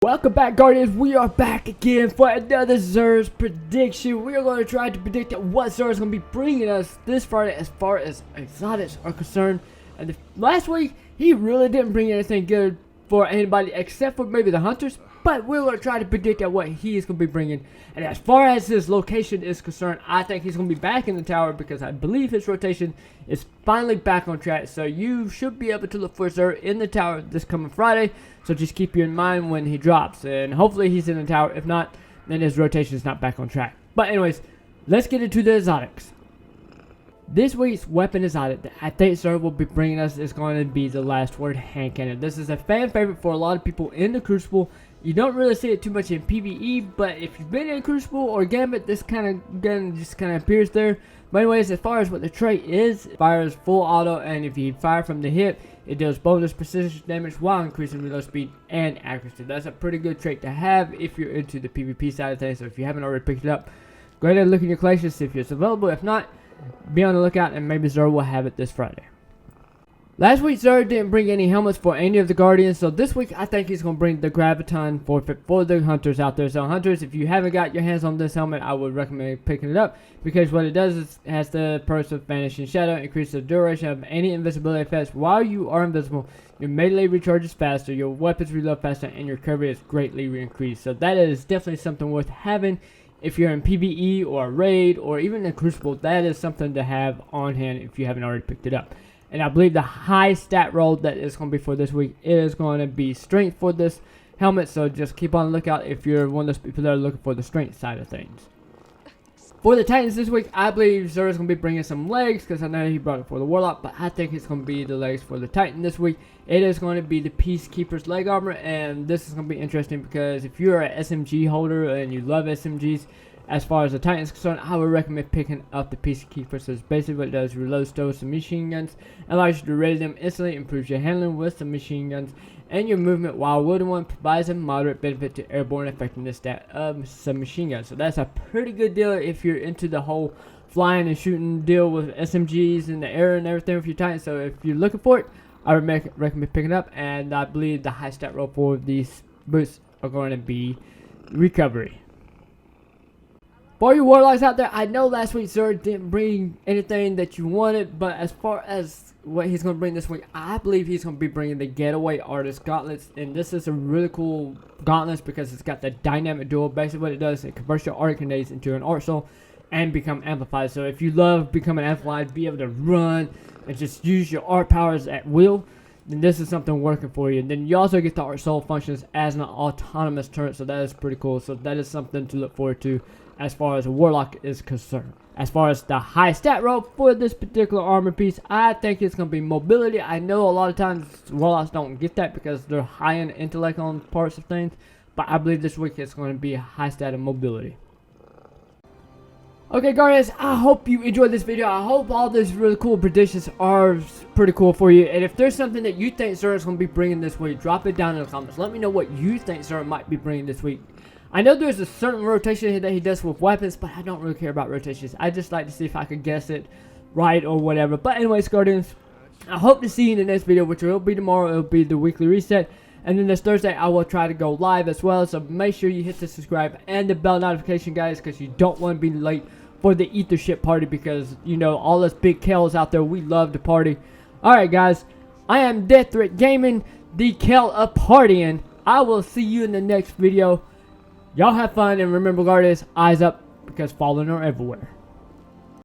Welcome back, Guardians. We are back again for another Xur's prediction. We are going to try to predict what Xur is going to be bringing us this Friday as far as exotics are concerned. And last week, he really didn't bring anything good for anybody except for maybe the hunters. But we're going to try to predict what he is going to be bringing. And as far as his location is concerned, I think he's going to be back in the tower because I believe his rotation is finally back on track. So you should be able to look for Xur in the tower this coming Friday. So just keep you in mind when he drops. And hopefully he's in the tower. If not, then his rotation is not back on track. But anyways, let's get into the exotics. This week's weapon exotic that I think Xur will be bringing us is going to be the Last Word hand cannon. This is a fan favorite for a lot of people in the Crucible. You don't really see it too much in PvE, but if you've been in Crucible or Gambit, this kind of gun just kind of appears there. But anyways, as far as what the trait is, it fires full auto, and if you fire from the hip, it deals bonus precision damage while increasing reload speed and accuracy. That's a pretty good trait to have if you're into the PvP side of things. So if you haven't already picked it up, go ahead and look in your collection, see if it's available. If not, be on the lookout, and maybe Xur will have it this Friday. Last week, Xur didn't bring any helmets for any of the Guardians, so this week I think he's going to bring the Graviton forfeit for the Hunters out there. So Hunters, if you haven't got your hands on this helmet, I would recommend picking it up, because what it does is it has the perks of Vanishing Shadow, increase the duration of any invisibility effects while you are invisible, your melee recharges faster, your weapons reload faster, and your recovery is greatly increased. So that is definitely something worth having. If you're in PvE or a raid or even in Crucible, that is something to have on hand if you haven't already picked it up. And I believe the high stat roll that is going to be for this week is going to be strength for this helmet. So just keep on the lookout if you're one of those people that are looking for the strength side of things. For the Titans this week, I believe Xur is going to be bringing some legs, because I know he brought it for the Warlock, but I think it's going to be the legs for the Titan this week. It is going to be the Peacekeeper's leg armor, and this is going to be interesting because if you're an SMG holder and you love SMGs, as far as the Titan is concerned, I would recommend picking up the Peacekeeper. So it's basically what it does: reload stows some machine guns, allows you to ready them instantly, improves your handling with some machine guns, and your movement, while wielding one provides a moderate benefit to airborne effectiveness stat of some machine guns. So that's a pretty good deal if you're into the whole flying and shooting deal with SMGs in the air and everything with your Titan. So if you're looking for it, I would recommend picking it up. And I believe the high stat roll for these boots are going to be recovery. For you Warlocks out there, I know last week Xur didn't bring anything that you wanted, but as far as what he's going to bring this week, I believe he's going to be bringing the Getaway Artist Gauntlets. And this is a really cool gauntlet because it's got the dynamic duel. Basically what it does, it converts your art grenades into an art soul and become amplified. So if you love becoming amplified, be able to run and just use your art powers at will, then this is something working for you. And then you also get the art soul functions as an autonomous turret, so that is pretty cool. So that is something to look forward to as far as a Warlock is concerned. As far as the high stat roll for this particular armor piece, I think it's going to be mobility. I know a lot of times Warlocks don't get that because they're high in intellect on parts of things, but I believe this week it's going to be a high stat of mobility. Okay, Guardians, I hope you enjoyed this video. I hope all these really cool predictions are pretty cool for you. And if there's something that you think Xur is going to be bringing this week, drop it down in the comments. Let me know what you think Xur might be bringing this week. I know there's a certain rotation that he does with weapons, but I don't really care about rotations. I just like to see if I could guess it right or whatever. But anyways, Guardians, I hope to see you in the next video, which will be tomorrow. It'll be the weekly reset. And then this Thursday, I will try to go live as well. So make sure you hit the subscribe and the bell notification, guys, because you don't want to be late for the Ether ship party, because, you know, all us big Kels out there, we love to party. Alright, guys, I am Death Threat Gaming, the Kel of partying. I will see you in the next video. Y'all have fun, and remember, Guardians, eyes up, because fallen are everywhere.